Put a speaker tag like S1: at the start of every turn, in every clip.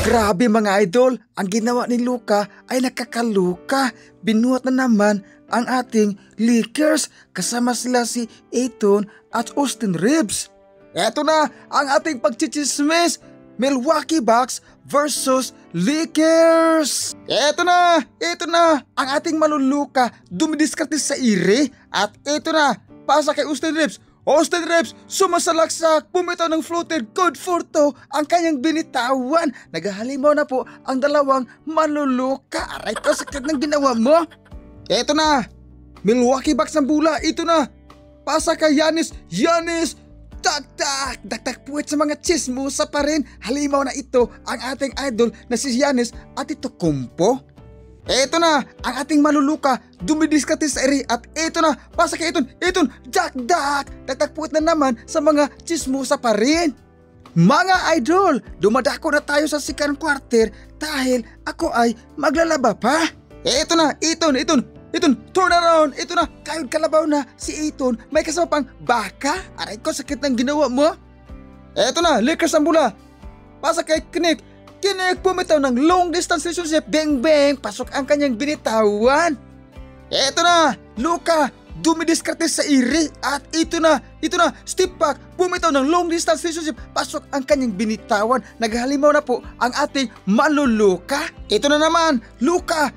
S1: Grabe mga idol, ang ginawa ni Luka ay nakakaluka. Binuhat na naman ang ating Lakers kasama sila si Ayton at Austin Reeves. Eto na ang ating pagchichismis, Milwaukee Bucks versus Lakers. Eto na ang ating maluluka, dumidiskarte sa ire at eto na, pasa kay Austin Reeves. Austin Reeves sumasalaksak, pumitaw ng floater, good for two ang kanyang binitawan. Naghahalimaw na po ang dalawang maluluka. Aray ko, sakit ng ginawa mo. Eto na, Milwaukee Bucks ng bula, ito na. Pasa kay Giannis, daktak puwet sa mga chismosa pa rin. Halimaw na ito ang ating idol na si Giannis Antetokounmpo. Eto na, ang ating maluluka, dumidiskarte sa ere at eto na, pasa kay Ayton, daktak puwet na naman sa mga chismosa pa rin. Mga idol, dumadako na tayo sa second quarter dahil ako ay maglalaba pa. Eto na, Ayton, turn around, ito na, kayod kalabaw na si Ayton, may kasama pang baka. Aray ko, sakit ng ginawa mo. Eto na, Lakers ang bula, pasa kay Knick pumitaw ng long distance relationship, bang, pasok ang kanyang binitawan. Eto na, Luka, dumidiskarte sa ire at ito na, step back, pumitaw ng long distance relationship, pasok ang kanyang binitawan. Naghalimaw na po ang ating maluluka. Ito na naman, Luka,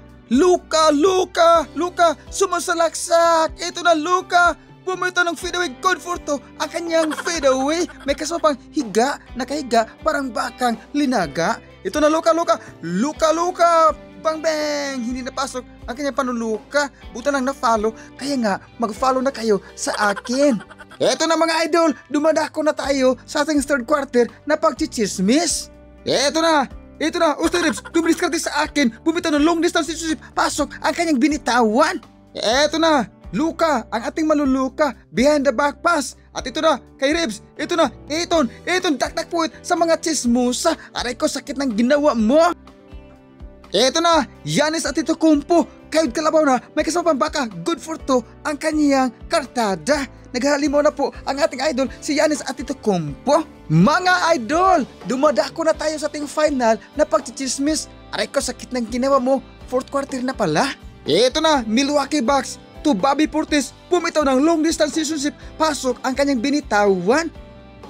S1: sumasalaksak. Ito na, Luka, pumitaw ng fadeaway, good for two ang kanyang fadeaway. May kasama pang higa, nakahiga, parang bakang linaga. Ito na, Luka, bang, hindi napasok ang kanyang panuluka. Buta lang na-follow, kaya nga mag-follow na kayo sa akin. Eto na mga idol, dumadako na tayo sa ating third quarter na pagchichismis. Eto na, Austin Reeves, dumidiskarte sa akin, bumitaw ng long distance relationship, pasok ang kanyang binitawan. Eto na, Luka, ang ating maluluka, behind the back pass. At ito na, kay Reeves, ito na, Ayton, daktak puwet sa mga chismosa. Aray ko, sakit ng ginawa mo. Eto na, Giannis Antetokounmpo, kayod kalabaw na, may kasama pang baka, good for two ang kanyang kartada. Naghalimaw na po ang ating idol, si Giannis Antetokounmpo. Mga idol, dumadako na tayo sa ating final na pagchichismis. Aray ko, sakit ng ginawa mo, fourth quarter na pala. Eto na, Milwaukee Bucks to Bobby Portis, pumitaw ng long distance relationship, pasok ang kanyang binitawan.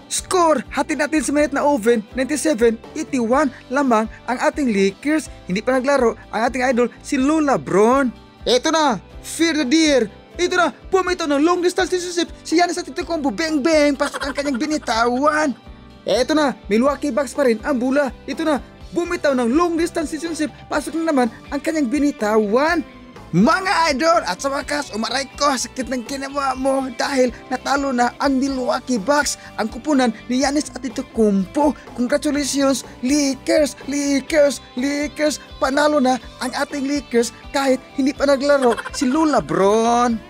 S1: Score, hatid natin sa minute na oven, 97-81 lamang ang ating Lakers. Hindi pa naglaro ang ating idol, si Lola Brown. Eto na, Fear the Deer. Ito na, pumitaw ng long distance relationship, si Giannis Antetokounmpo, bang, pasok ang kanyang binitawan. Eto na, Milwaukee Bucks pa rin ang bula. Ito na, bumitaw ng long distance relationship, pasok na naman ang kanyang binitawan. Mga idol, at sa wakas, umaray ko, sakit ng ginawa mo dahil natalo na ang Milwaukee Bucks, ang kupunan ni Giannis Antetokounmpo. Congratulations, Lakers, panalo na ang ating Lakers kahit hindi pa naglaro si Lola Brown.